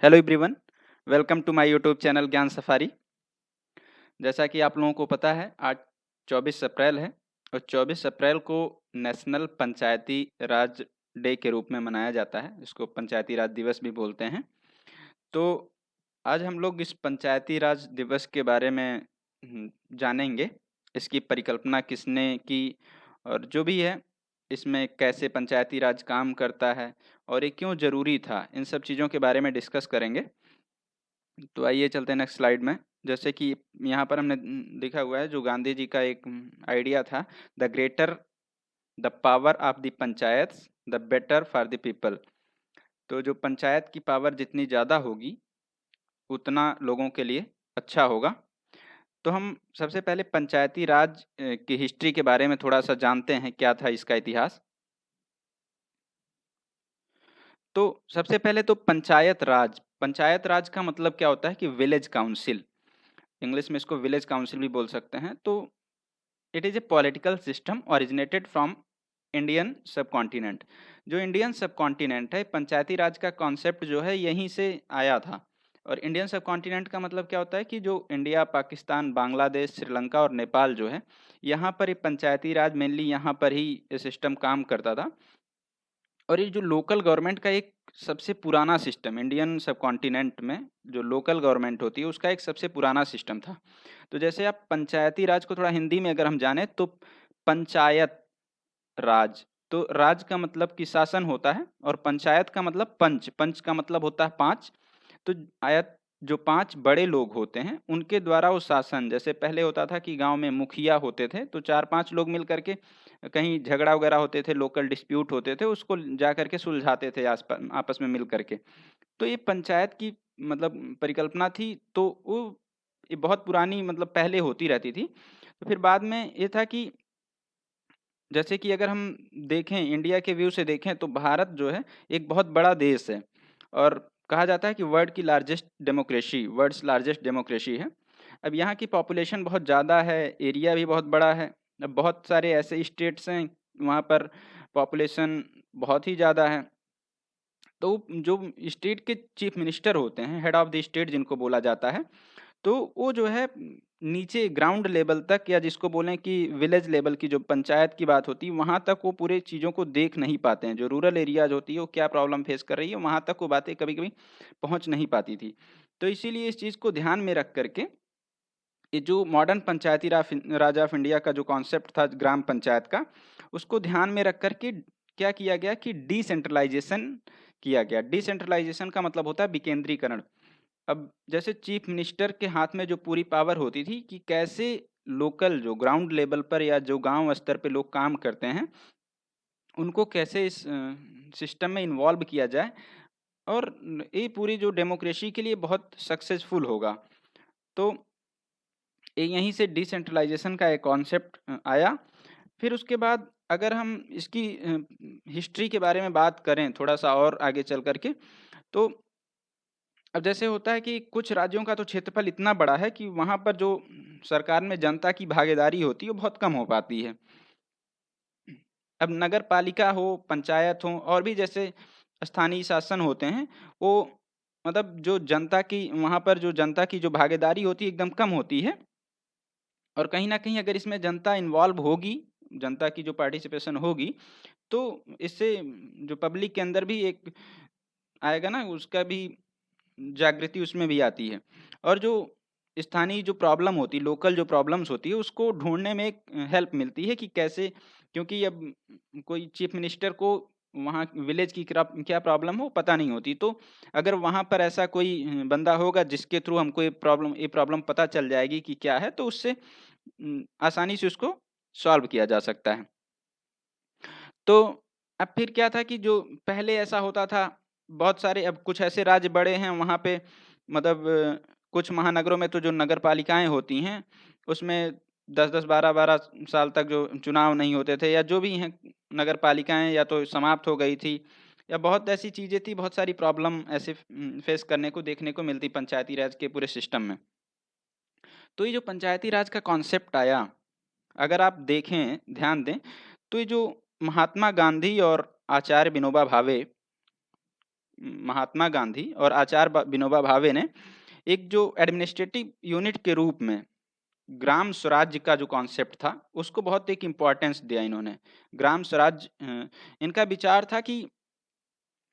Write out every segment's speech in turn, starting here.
Hello everyone, welcome to my YouTube channel Gyan Safari. जैसा कि आप लोगों को पता है, आज 24 अप्रैल है और 24 अप्रैल को नेशनल पंचायती राज डे के रूप में मनाया जाता है। इसको पंचायती राज दिवस भी बोलते हैं। तो आज हम लोग इस पंचायती राज दिवस के बारे में जानेंगे। इसकी परिकल्पना किसने की और जो भी है, इसमें कैसे पंचायती राज काम करता है और ये क्यों ज़रूरी था, इन सब चीज़ों के बारे में डिस्कस करेंगे। तो आइए चलते हैं नेक्स्ट स्लाइड में। जैसे कि यहाँ पर हमने लिखा हुआ है, जो गांधी जी का एक आइडिया था, the greater the power of the panchayat the better for the people. तो जो पंचायत की पावर जितनी ज़्यादा होगी उतना लोगों के लिए अच्छा होगा। तो हम सबसे पहले पंचायती राज की हिस्ट्री के बारे में थोड़ा सा जानते हैं, क्या था इसका इतिहास। तो सबसे पहले तो पंचायत राज का मतलब क्या होता है कि विलेज काउंसिल। इंग्लिश में इसको विलेज काउंसिल भी बोल सकते हैं। तो it is a political system originated from Indian सब कॉन्टिनेंट। जो इंडियन सब कॉन्टिनेंट है, पंचायती राज का कॉन्सेप्ट जो है यहीं से आया था। और इंडियन सब कॉन्टिनेंट का मतलब क्या होता है कि जो इंडिया, पाकिस्तान, बांग्लादेश, श्रीलंका और नेपाल जो है, यहाँ पर ये पंचायती राज मेनली यहाँ पर ही ये सिस्टम काम करता था। और ये जो लोकल गवर्नमेंट का एक सबसे पुराना सिस्टम, इंडियन सब कॉन्टिनेंट में जो लोकल गवर्नमेंट होती है उसका एक सबसे पुराना सिस्टम था। तो जैसे आप पंचायती राज को थोड़ा हिंदी में अगर हम जाने तो पंचायत राज, तो राज का मतलब कि शासन होता है और पंचायत का मतलब पंच, पंच का मतलब होता है पांच। तो आयत जो पांच बड़े लोग होते हैं उनके द्वारा वो शासन, जैसे पहले होता था कि गांव में मुखिया होते थे, तो चार पांच लोग मिल करके कहीं झगड़ा वगैरह होते थे, लोकल डिस्प्यूट होते थे, उसको जा करके सुलझाते थे आपस में मिल करके। तो ये पंचायत की मतलब परिकल्पना थी। तो वो ये बहुत पुरानी मतलब पहले होती रहती थी। तो फिर बाद में ये था कि जैसे कि अगर हम देखें, इंडिया के व्यू से देखें, तो भारत जो है एक बहुत बड़ा देश है और कहा जाता है कि वर्ल्ड्स लार्जेस्ट डेमोक्रेसी है। अब यहाँ की पॉपुलेशन बहुत ज़्यादा है, एरिया भी बहुत बड़ा है। अब बहुत सारे ऐसे स्टेट्स हैं वहाँ पर पॉपुलेशन बहुत ही ज़्यादा है। तो जो स्टेट के चीफ मिनिस्टर होते हैं, हेड ऑफ द स्टेट जिनको बोला जाता है, तो वो जो है नीचे ग्राउंड लेवल तक, या जिसको बोलें कि विलेज लेवल की जो पंचायत की बात होती है, वहाँ तक वो पूरे चीज़ों को देख नहीं पाते हैं। जो रूरल एरियाज होती है वो क्या प्रॉब्लम फेस कर रही है, वहाँ तक वो बातें कभी कभी पहुँच नहीं पाती थी। तो इसीलिए इस चीज़ को ध्यान में रख करके ये जो modern Panchayati Raj of India का जो कॉन्सेप्ट था ग्राम पंचायत का, उसको ध्यान में रख करके क्या किया गया कि डिसेंट्रलाइजेशन किया गया। डिसेंट्रलाइजेशन का मतलब होता है विकेंद्रीकरण। अब जैसे चीफ मिनिस्टर के हाथ में जो पूरी पावर होती थी कि कैसे लोकल जो ग्राउंड लेवल पर या जो गांव स्तर पे लोग काम करते हैं, उनको कैसे इस सिस्टम में इन्वॉल्व किया जाए और ये पूरी जो डेमोक्रेसी के लिए बहुत सक्सेसफुल होगा। तो ये यहीं से डिसेंट्रलाइजेशन का एक कॉन्सेप्ट आया। फिर उसके बाद अगर हम इसकी हिस्ट्री के बारे में बात करें थोड़ा सा और आगे चल करके, तो अब जैसे होता है कि कुछ राज्यों का तो क्षेत्रफल इतना बड़ा है कि वहाँ पर जो सरकार में जनता की भागीदारी होती है वो बहुत कम हो पाती है। अब नगर पालिका हो, पंचायत हो और भी जैसे स्थानीय शासन होते हैं, वो मतलब जो जनता की वहाँ पर जो जनता की जो भागीदारी होती है एकदम कम होती है। और कहीं न कहीं अगर इसमें जनता इन्वॉल्व होगी, जनता की जो पार्टिसिपेशन होगी, तो इससे जो पब्लिक के अंदर भी एक आएगा ना, उसका भी जागृति उसमें भी आती है। और जो स्थानीय जो प्रॉब्लम होती है, लोकल जो प्रॉब्लम्स होती है, उसको ढूँढने में एक हेल्प मिलती है कि कैसे, क्योंकि अब कोई चीफ मिनिस्टर को वहाँ विलेज की क्या प्रॉब्लम हो पता नहीं होती। तो अगर वहाँ पर ऐसा कोई बंदा होगा जिसके थ्रू हमको ये प्रॉब्लम पता चल जाएगी कि क्या है, तो उससे आसानी से उसको सॉल्व किया जा सकता है। तो अब फिर क्या था कि जो पहले ऐसा होता था, बहुत सारे अब कुछ ऐसे राज्य बड़े हैं वहाँ पे, मतलब कुछ महानगरों में तो जो नगर पालिकाएँ होती हैं, उसमें 10-10, 12-12 साल तक जो चुनाव नहीं होते थे, या जो भी हैं नगर पालिकाएँ या तो समाप्त हो गई थी, या बहुत ऐसी चीज़ें थी, बहुत सारी प्रॉब्लम ऐसे फेस करने को देखने को मिलती पंचायती राज के पूरे सिस्टम में। तो ये जो पंचायती राज का कॉन्सेप्ट आया, अगर आप देखें, ध्यान दें, तो ये जो महात्मा गांधी और आचार्य विनोबा भावे, महात्मा गांधी और आचार्य विनोबा भावे ने एक जो एडमिनिस्ट्रेटिव यूनिट के रूप में ग्राम स्वराज्य का जो कॉन्सेप्ट था उसको बहुत एक इम्पोर्टेंस दिया इन्होंने। ग्राम स्वराज इनका विचार था कि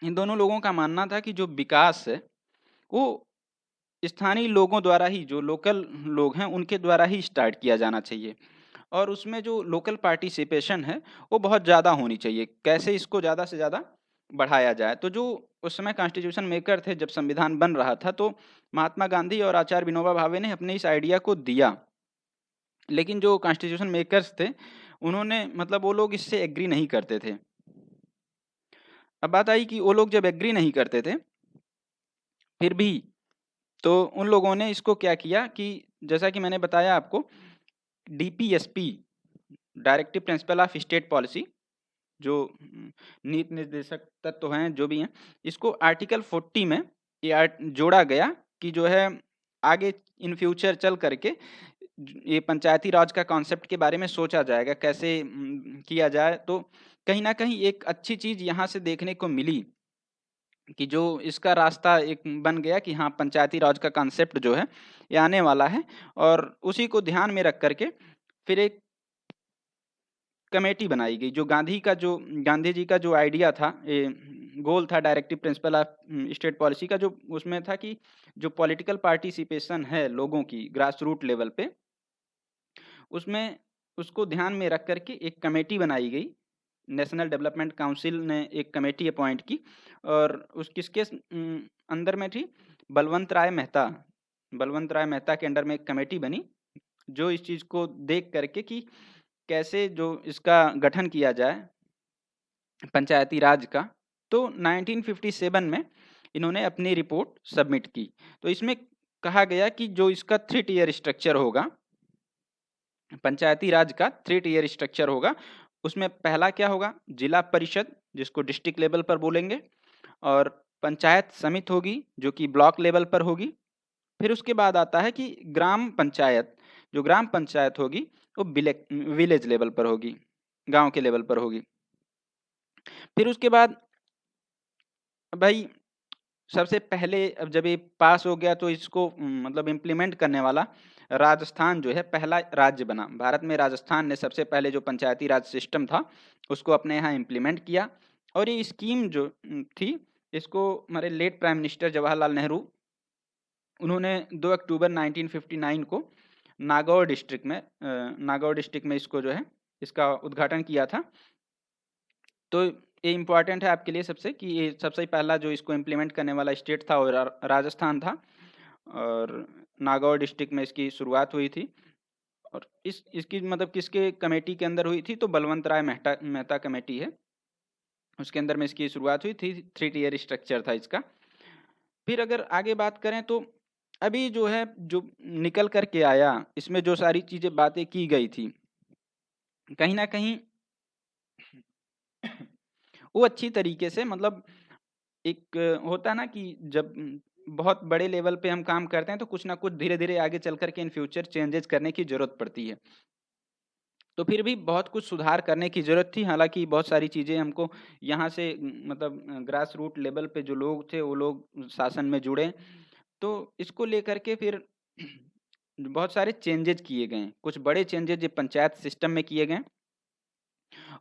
इन दोनों लोगों का मानना था कि जो विकास है वो स्थानीय लोगों द्वारा ही, जो लोकल लोग हैं उनके द्वारा ही स्टार्ट किया जाना चाहिए और उसमें जो लोकल पार्टिसिपेशन है वो बहुत ज़्यादा होनी चाहिए। कैसे इसको ज़्यादा से ज़्यादा बढ़ाया जाए, तो जो उस समय कॉन्स्टिट्यूशन मेकर थे जब संविधान बन रहा था, तो महात्मा गांधी और आचार्य विनोबा भावे ने अपने इस आइडिया को दिया। लेकिन जो कॉन्स्टिट्यूशन मेकर्स थे उन्होंने मतलब वो लोग इससे एग्री नहीं करते थे। अब बात आई कि वो लोग जब एग्री नहीं करते थे फिर भी, तो उन लोगों ने इसको क्या किया कि जैसा कि मैंने बताया आपको, DPSP, directive principle of state policy, जो नीति निर्देशक तत्व हैं जो भी हैं, इसको आर्टिकल 40 में ये जोड़ा गया कि जो है आगे इन फ्यूचर चल करके ये पंचायती राज का कॉन्सेप्ट के बारे में सोचा जाएगा कैसे किया जाए। तो कहीं ना कहीं एक अच्छी चीज यहाँ से देखने को मिली कि जो इसका रास्ता एक बन गया कि हाँ, पंचायती राज का कॉन्सेप्ट जो है ये आने वाला है, और उसी को ध्यान में रख करके फिर एक कमेटी बनाई गई। जो गांधी जी का जो आइडिया था, गोल था directive principle of state policy का, जो उसमें था कि जो पॉलिटिकल पार्टिसिपेशन है लोगों की ग्रास रूट लेवल पे, उसमें उसको ध्यान में रख करके एक कमेटी बनाई गई। नेशनल डेवलपमेंट काउंसिल ने एक कमेटी अपॉइंट की और उस किसके अंदर में थी, बलवंत राय मेहता के अंडर में एक कमेटी बनी जो इस चीज़ को देख करके कि कैसे जो इसका गठन किया जाए पंचायती राज का। तो 1957 में इन्होंने अपनी रिपोर्ट सबमिट की। तो इसमें कहा गया कि जो इसका 3 टियर स्ट्रक्चर होगा, पंचायती राज का 3 टियर स्ट्रक्चर होगा, उसमें पहला क्या होगा, जिला परिषद जिसको डिस्ट्रिक्ट लेवल पर बोलेंगे, और पंचायत समिति होगी जो कि ब्लॉक लेवल पर होगी। फिर उसके बाद आता है कि ग्राम पंचायत, जो ग्राम पंचायत होगी वो विलेज लेवल पर होगी, गांव के लेवल पर होगी। फिर उसके बाद भाई सबसे पहले अब जब ये पास हो गया तो इसको मतलब इम्प्लीमेंट करने वाला राजस्थान जो है पहला राज्य बना। भारत में राजस्थान ने सबसे पहले जो पंचायती राज सिस्टम था उसको अपने यहाँ इम्प्लीमेंट किया। और ये स्कीम जो थी, इसको हमारे late prime minister Jawaharlal Nehru, उन्होंने 2 अक्टूबर 1959 को नागौर डिस्ट्रिक्ट में इसको जो है इसका उद्घाटन किया था। तो ये इम्पॉर्टेंट है आपके लिए सबसे कि ये सबसे पहला जो इसको इम्प्लीमेंट करने वाला स्टेट था वो राजस्थान था, और नागौर डिस्ट्रिक्ट में इसकी शुरुआत हुई थी। और इसकी मतलब किसके कमेटी के अंदर हुई थी, तो बलवंत राय मेहता कमेटी है, उसके अंदर में इसकी शुरुआत हुई थी। 3 टियर स्ट्रक्चर था इसका। फिर अगर आगे बात करें तो अभी जो है जो निकल करके आया, इसमें जो सारी चीज़ें बातें की गई थी, कहीं ना कहीं वो अच्छी तरीके से, मतलब एक होता है ना कि जब बहुत बड़े लेवल पे हम काम करते हैं तो कुछ ना कुछ धीरे धीरे आगे चल करके इन फ्यूचर चेंजेस करने की जरूरत पड़ती है। तो फिर भी बहुत कुछ सुधार करने की ज़रूरत थी। हालाँकि बहुत सारी चीज़ें हमको यहाँ से मतलब ग्रास रूट लेवल पे जो लोग थे वो लोग शासन में जुड़े। तो इसको लेकर के फिर बहुत सारे चेंजेज़ किए गए। कुछ बड़े चेंजेज़ ये पंचायत सिस्टम में किए गए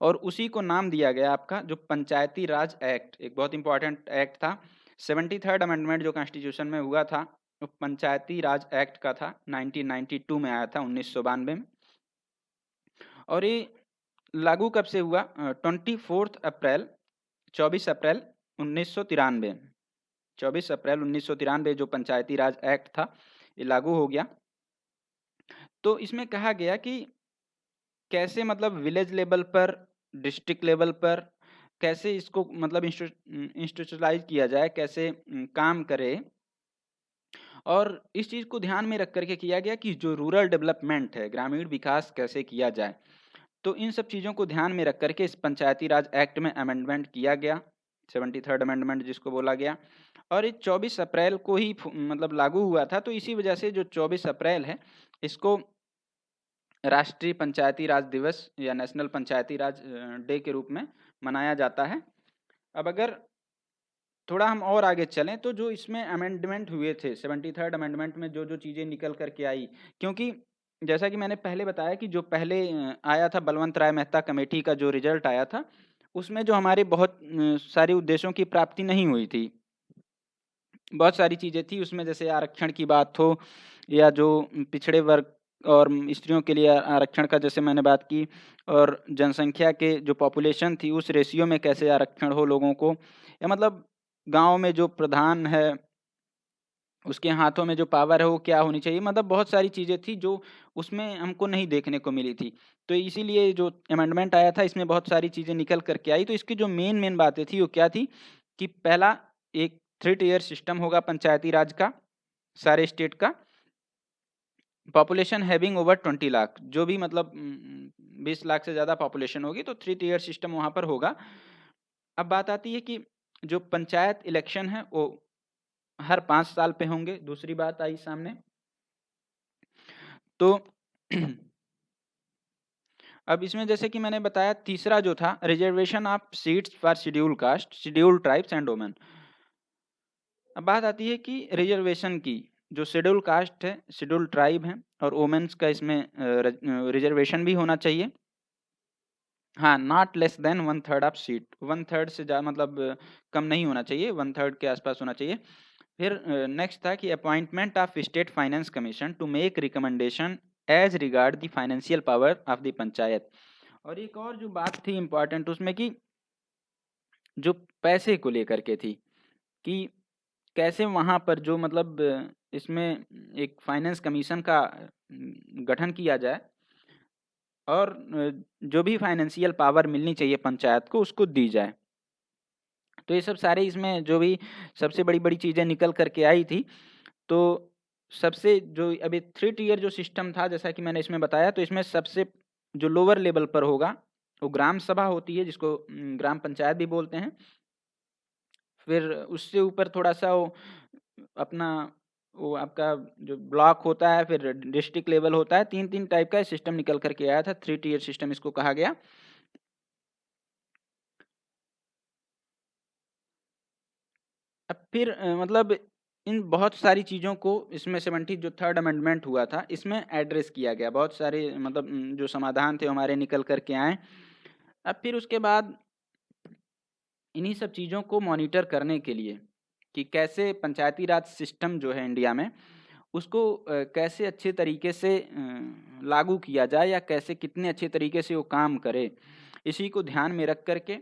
और उसी को नाम दिया गया आपका जो पंचायती राज एक्ट, एक बहुत इम्पोर्टेंट एक्ट था। 73rd अमेंडमेंट जो कॉन्स्टिट्यूशन में हुआ था, वो पंचायती राज एक्ट का था, 1992 में आया था, 1992 में। और ये लागू कब से हुआ, 24 अप्रैल 1993, 24 अप्रैल 1993 जो पंचायती राज एक्ट था ये लागू हो गया। तो इसमें कहा गया कि कैसे मतलब विलेज लेवल पर, डिस्ट्रिक्ट लेवल पर कैसे इसको मतलब इंस्टीट्यूशनलाइज किया जाए, कैसे काम करे। और इस चीज़ को ध्यान में रख करके किया गया कि जो रूरल डेवलपमेंट है, ग्रामीण विकास कैसे किया जाए। तो इन सब चीज़ों को ध्यान में रख करके इस पंचायती राज एक्ट में अमेंडमेंट किया गया, 73rd अमेंडमेंट जिसको बोला गया। और ये 24 अप्रैल को ही मतलब लागू हुआ था। तो इसी वजह से जो 24 अप्रैल है इसको राष्ट्रीय पंचायती राज दिवस या नेशनल पंचायती राज डे के रूप में मनाया जाता है। अब अगर थोड़ा हम और आगे चलें तो जो इसमें अमेंडमेंट हुए थे 73rd अमेंडमेंट में जो चीज़ें निकल कर के आई, क्योंकि जैसा कि मैंने पहले बताया कि जो पहले आया था बलवंत राय मेहता कमेटी का जो रिजल्ट आया था, उसमें जो हमारे बहुत सारे उद्देश्यों की प्राप्ति नहीं हुई थी। बहुत सारी चीज़ें थी उसमें, जैसे आरक्षण की बात हो या जो पिछड़े वर्ग और स्त्रियों के लिए आरक्षण का जैसे मैंने बात की, और जनसंख्या के जो पॉपुलेशन थी उस रेशियो में कैसे आरक्षण हो लोगों को, या मतलब गाँव में जो प्रधान है उसके हाथों में जो पावर है वो क्या होनी चाहिए, मतलब बहुत सारी चीज़ें थी जो उसमें हमको नहीं देखने को मिली थी। तो इसीलिए जो अमेंडमेंट आया था इसमें बहुत सारी चीज़ें निकल कर के आई। तो इसकी जो मेन बातें थी वो क्या थी कि पहला, एक 3 टियर सिस्टम होगा पंचायती राज का, सारे स्टेट का। पॉपुलेशन हैविंग ओवर 20 लाख, जो भी मतलब 20 लाख से ज़्यादा पॉपुलेशन होगी तो 3 टियर सिस्टम वहाँ पर होगा। अब बात आती है कि जो पंचायत इलेक्शन है वो हर 5 साल पे होंगे, दूसरी बात आई सामने। तो अब इसमें जैसे कि मैंने बताया, तीसरा जो था reservation of seats for schedule caste, schedule tribes and women. अब बात आती है कि रिजर्वेशन की, जो शेड्यूल कास्ट है, शेड्यूल ट्राइब है और वुमेन्स का इसमें रिजर्वेशन भी होना चाहिए। हाँ, not less than 1/3 of seat, 1/3 से ज़्यादा मतलब कम नहीं होना चाहिए, 1/3 के आसपास होना चाहिए। फिर नेक्स्ट था कि appointment of state finance commission to make recommendation as regard the financial power of the panchayat. और एक और जो बात थी इम्पॉर्टेंट उसमें कि जो पैसे को लेकर के थी कि कैसे वहाँ पर जो मतलब इसमें एक फाइनेंस कमीशन का गठन किया जाए और जो भी फाइनेंशियल पावर मिलनी चाहिए पंचायत को उसको दी जाए। तो ये सब सारे इसमें जो भी सबसे बड़ी-बड़ी चीज़ें निकल कर के आई थी, तो सबसे जो अभी 3 टियर जो सिस्टम था जैसा कि मैंने इसमें बताया, तो इसमें सबसे जो लोअर लेवल पर होगा, वो ग्राम सभा होती है जिसको ग्राम पंचायत भी बोलते हैं। फिर उससे ऊपर थोड़ा-सा वो अपना वो आपका जो ब्लॉक होता है, फिर डिस्ट्रिक्ट लेवल होता है, 3-3 टाइप का सिस्टम निकल कर के आया था, 3 टियर सिस्टम इसको कहा गया। अब फिर मतलब इन बहुत सारी चीज़ों को इसमें 70 जो 3rd अमेंडमेंट हुआ था, इसमें एड्रेस किया गया। बहुत सारे मतलब जो समाधान थे हमारे निकल कर के आए। अब फिर उसके बाद इन्हीं सब चीज़ों को मॉनिटर करने के लिए कि कैसे पंचायती राज सिस्टम जो है इंडिया में, उसको कैसे अच्छे तरीके से लागू किया जाए या कैसे कितने अच्छे तरीके से वो काम करे, इसी को ध्यान में रख कर के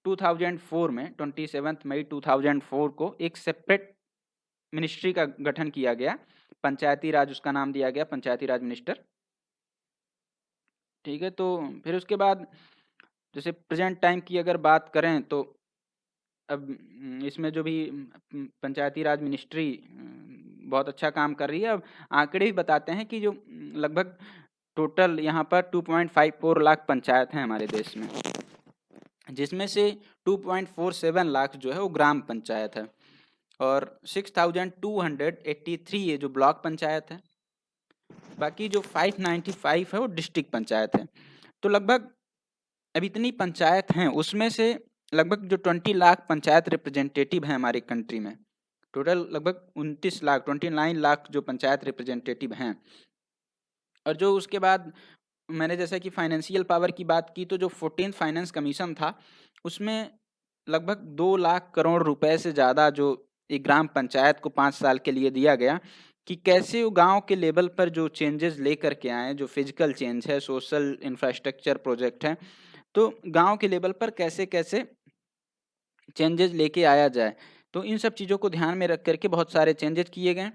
2004 में 27 मई 2004 को एक सेपरेट मिनिस्ट्री का गठन किया गया। पंचायती राज उसका नाम दिया गया, पंचायती राज मिनिस्टर। ठीक है, तो फिर उसके बाद जैसे प्रेज़ेंट टाइम की अगर बात करें तो अब इसमें जो भी पंचायती राज मिनिस्ट्री बहुत अच्छा काम कर रही है। अब आंकड़े भी बताते हैं कि जो लगभग टोटल यहाँ पर 2.54 लाख पंचायत हैं हमारे देश में, जिसमें से 2.47 लाख जो है वो ग्राम पंचायत है और 6,283 ये जो ब्लॉक पंचायत है। बाकी जो 595 है वो डिस्ट्रिक्ट पंचायत है। तो लगभग अब इतनी पंचायत हैं, उसमें से लगभग जो 20 लाख पंचायत रिप्रेजेंटेटिव हैं हमारी कंट्री में, टोटल लगभग 29 लाख 29 लाख जो पंचायत रिप्रेजेंटेटिव हैं। और जो उसके बाद मैंने जैसा कि फाइनेंशियल पावर की बात की, तो जो 14th फाइनेंस कमीशन था उसमें लगभग 2 लाख करोड़ रुपए से ज़्यादा जो एक ग्राम पंचायत को 5 साल के लिए दिया गया कि कैसे वो गांव के लेवल पर जो चेंजेस लेकर के आए, जो फिजिकल चेंज है, सोशल इंफ्रास्ट्रक्चर प्रोजेक्ट है, तो गांव के लेवल पर कैसे-कैसे चेंजेस लेके आया जाए। तो इन सब चीज़ों को ध्यान में रख कर के बहुत सारे चेंजेस किए गए।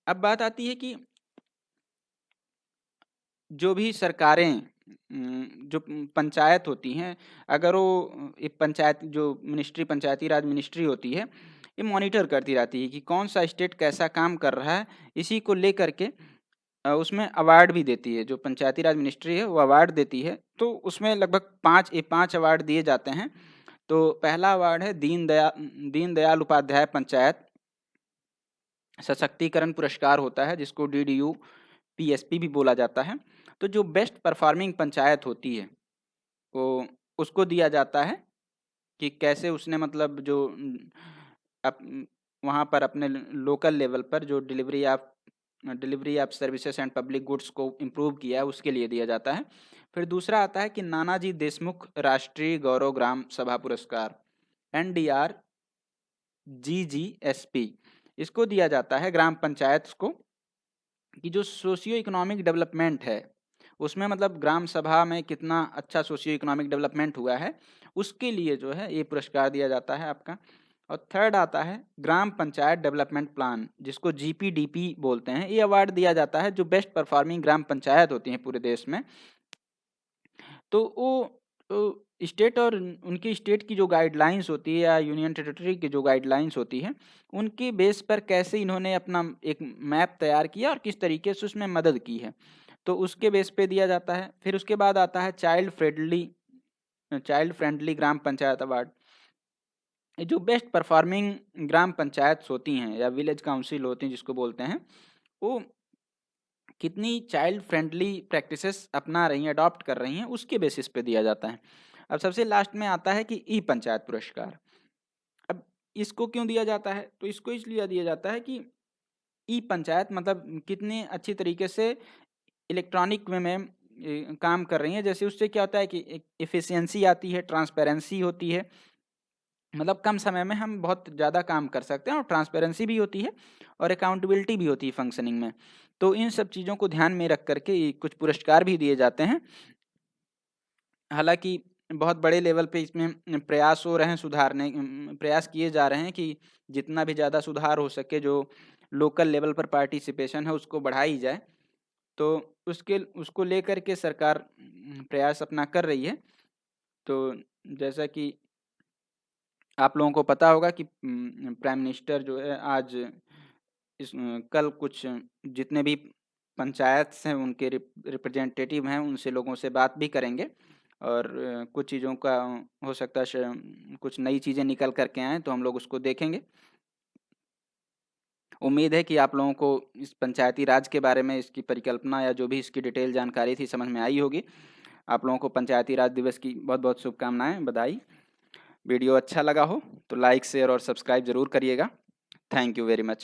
अब बात आती है कि जो भी सरकारें जो पंचायत होती हैं, अगर वो एक पंचायत जो मिनिस्ट्री पंचायती राज मिनिस्ट्री होती है, ये मॉनिटर करती रहती है कि कौन-सा स्टेट कैसा काम कर रहा है, इसी को लेकर के उसमें अवार्ड भी देती है। जो पंचायती राज मिनिस्ट्री है, वो अवार्ड देती है, तो उसमें लगभग 5 अवार्ड दिए जाते हैं। तो पहला अवार्ड है दीनदयाल उपाध्याय पंचायत सशक्तिकरण पुरस्कार होता है, जिसको डीडीयू पीएसपी भी बोला जाता है। तो जो बेस्ट परफॉर्मिंग पंचायत होती है, वो उसको दिया जाता है कि कैसे उसने मतलब जो वहाँ पर अपने लोकल लेवल पर जो delivery of services and public goods को इम्प्रूव किया है, उसके लिए दिया जाता है। फिर दूसरा आता है कि नानाजी देशमुख राष्ट्रीय गौरव ग्राम सभा पुरस्कार, NDR GGSP, इसको दिया जाता है ग्राम पंचायत को कि जो सोशियो इकोनॉमिक डेवलपमेंट है उसमें मतलब ग्राम सभा में कितना अच्छा सोशियो इकोनॉमिक डेवलपमेंट हुआ है, उसके लिए जो है ये पुरस्कार दिया जाता है आपका। और थर्ड आता है ग्राम पंचायत डेवलपमेंट प्लान, जिसको GPDP बोलते हैं। ये अवार्ड दिया जाता है जो बेस्ट परफॉर्मिंग ग्राम पंचायत होती हैं पूरे देश में। तो वो स्टेट और उनकी स्टेट की जो गाइडलाइंस होती है या यूनियन टेरिटरी की जो गाइडलाइंस होती है, उनके बेस पर कैसे इन्होंने अपना एक मैप तैयार किया और किस तरीके से उसमें मदद की है, तो उसके बेस पे दिया जाता है। फिर उसके बाद आता है चाइल्ड फ्रेंडली ग्राम पंचायत अवार्ड। ये जो बेस्ट परफॉर्मिंग ग्राम पंचायत होती हैं या विलेज काउंसिल होती हैं जिसको बोलते हैं, वो कितनी चाइल्ड फ्रेंडली प्रैक्टिसेस अपना रही हैं, अडॉप्ट कर रही हैं, उसके बेसिस पे दिया जाता है। अब सबसे लास्ट में आता है कि ई पंचायत पुरस्कार। अब इसको क्यों दिया जाता है, तो इसको इसलिए दिया जाता है कि ई पंचायत मतलब कितने अच्छी तरीके से इलेक्ट्रॉनिक वे में काम कर रही हैं। जैसे उससे क्या होता है कि एक एफिशिएंसी आती है, ट्रांसपेरेंसी होती है, मतलब कम समय में हम बहुत ज़्यादा काम कर सकते हैं, और ट्रांसपेरेंसी भी होती है और अकाउंटेबिलिटी भी होती है फंक्शनिंग में। तो इन सब चीज़ों को ध्यान में रख करके ये कुछ पुरस्कार भी दिए जाते हैं। हालांकि बहुत बड़े लेवल पे इसमें प्रयास हो रहे हैं, प्रयास किए जा रहे हैं कि जितना भी ज़्यादा सुधार हो सके, जो लोकल लेवल पर पार्टिसिपेशन है उसको बढ़ाई जाए। तो उसको लेकर के सरकार प्रयास अपना कर रही है। तो जैसा कि आप लोगों को पता होगा कि प्राइम मिनिस्टर जो है आज कल कुछ जितने भी पंचायत हैं उनके रिप्रेजेंटेटिव हैं, उनसे लोगों से बात भी करेंगे, और कुछ चीज़ों का हो सकता है कुछ नई चीज़ें निकल करके आएँ तो हम लोग उसको देखेंगे। उम्मीद है कि आप लोगों को इस पंचायती राज के बारे में इसकी परिकल्पना या जो भी इसकी डिटेल जानकारी थी समझ में आई होगी। आप लोगों को पंचायती राज दिवस की बहुत बहुत शुभकामनाएं, बधाई। वीडियो अच्छा लगा हो तो लाइक शेयर और सब्सक्राइब ज़रूर करिएगा। Thank you very much.